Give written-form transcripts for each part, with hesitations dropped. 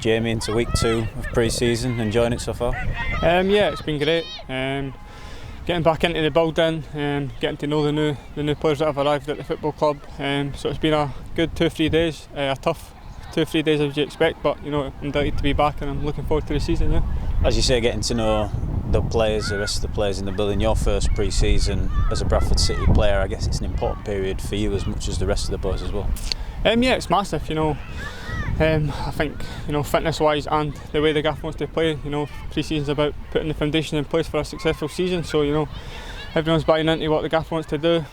Jamie, into week 2 of pre-season. Enjoying it so far? Yeah, it's been great. Getting back into the building, getting to know the new players that have arrived at the football club. So it's been a good 2-3 days, a tough 2-3 days as you expect, but I'm delighted to be back and I'm looking forward to the season. Yeah. As you say, getting to know the rest of the players in the building, your first pre-season as a Bradford City player, I guess it's an important period for you as much as the rest of the boys as well. Yeah, it's massive. I think fitness-wise and the way the gaffer wants to play. Pre-season's about putting the foundation in place for a successful season. So everyone's buying into what the gaffer wants to do.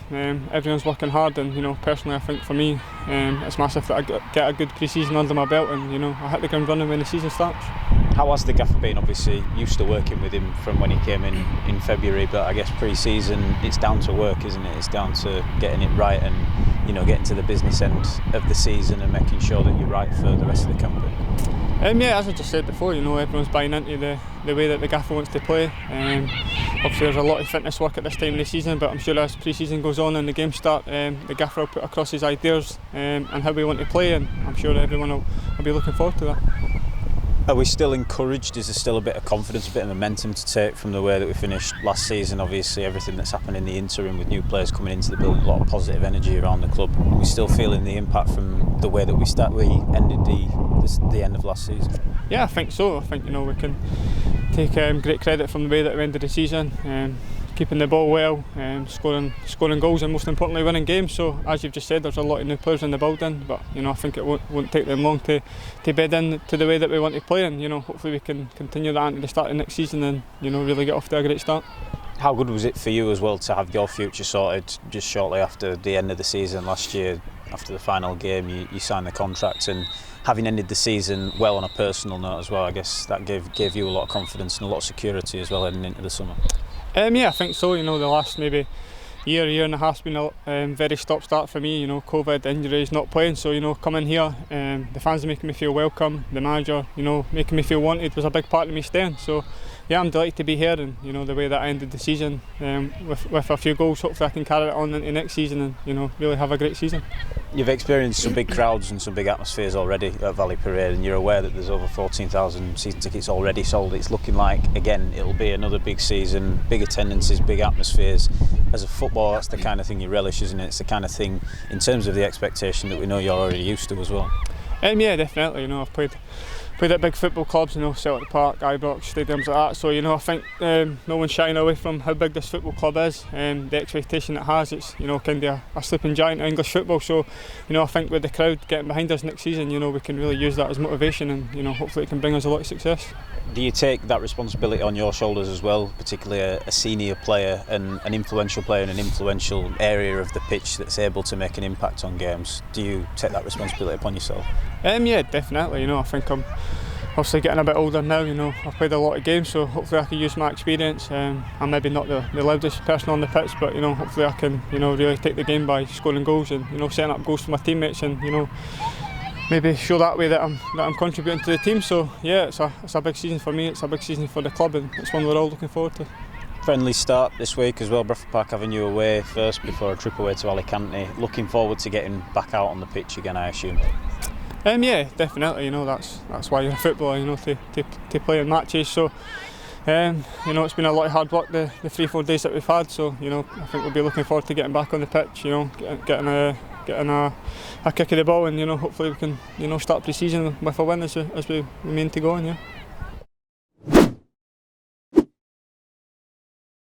Everyone's working hard, and personally, I think for me, it's massive that I get a good pre-season under my belt, and I hit the ground running when the season starts. How has the gaffer been? Obviously, used to working with him from when he came in February, but I guess pre-season it's down to work, isn't it? It's down to getting it right and getting to the business end of the season and making sure that you're right for the rest of the campaign. Yeah, as I just said before, everyone's buying into the way that the gaffer wants to play. Obviously there's a lot of fitness work at this time of the season, but I'm sure as pre-season goes on and the games start, the gaffer will put across his ideas and how we want to play, and I'm sure everyone will be looking forward to that. Are we still encouraged? Is there still a bit of confidence, a bit of momentum to take from the way that we finished last season? Obviously everything that's happened in the interim with new players coming into the building, a lot of positive energy around the club. Are we still feeling the impact from the way that we ended the end of last season? Yeah, I think so. I think we can take great credit from the way that we ended the season. Keeping the ball well, scoring goals, and most importantly winning games. So as you've just said, there's a lot of new players in the building, but I think it won't take them long to bed in to the way that we want to play, and hopefully we can continue that into the start of next season and really get off to a great start. How good was it for you as well to have your future sorted just shortly after the end of the season last year? After the final game, you signed the contract, and having ended the season well on a personal note as well, I guess that gave you a lot of confidence and a lot of security as well heading into the summer. Yeah, I think so. The last maybe year and a half's been a very stop-start for me. COVID, injuries, not playing. So coming here, the fans are making me feel welcome. The manager, making me feel wanted was a big part of me staying. So yeah, I'm delighted to be here, and the way that I ended the season with a few goals. Hopefully I can carry it on into next season and really have a great season. You've experienced some big crowds and some big atmospheres already at Valley Parade, and you're aware that there's over 14,000 season tickets already sold. It's looking like, again, it'll be another big season, big attendances, big atmospheres. As a footballer, that's the kind of thing you relish, isn't it? It's the kind of thing, in terms of the expectation, that we know you're already used to as well. Yeah, definitely. I've played at big football clubs, Celtic Park, Ibrox, stadiums like that. So I think no one's shying away from how big this football club is. The expectation it has, it's kind of a sleeping giant of English football. So I think with the crowd getting behind us next season, we can really use that as motivation, and hopefully it can bring us a lot of success. Do you take that responsibility on your shoulders as well, particularly a senior player and an influential player in an influential area of the pitch that's able to make an impact on games? Do you take that responsibility upon yourself? Yeah, definitely. I think I'm obviously getting a bit older now. I've played a lot of games, so hopefully I can use my experience. I'm maybe not the loudest person on the pitch, but hopefully I can really take the game by scoring goals and setting up goals for my teammates, and maybe show that way that I'm contributing to the team. So yeah, it's a big season for me. It's a big season for the club, and it's one we're all looking forward to. Friendly start this week as well. Bradford Park having you away first before a trip away to Alicante. Looking forward to getting back out on the pitch again, I assume. Yeah, definitely. That's why you're a footballer. To play in matches. So it's been a lot of hard work the 3-4 days that we've had. So I think we'll be looking forward to getting back on the pitch. Getting a kick of the ball, and hopefully we can start pre-season with a win as we mean to go on. Yeah.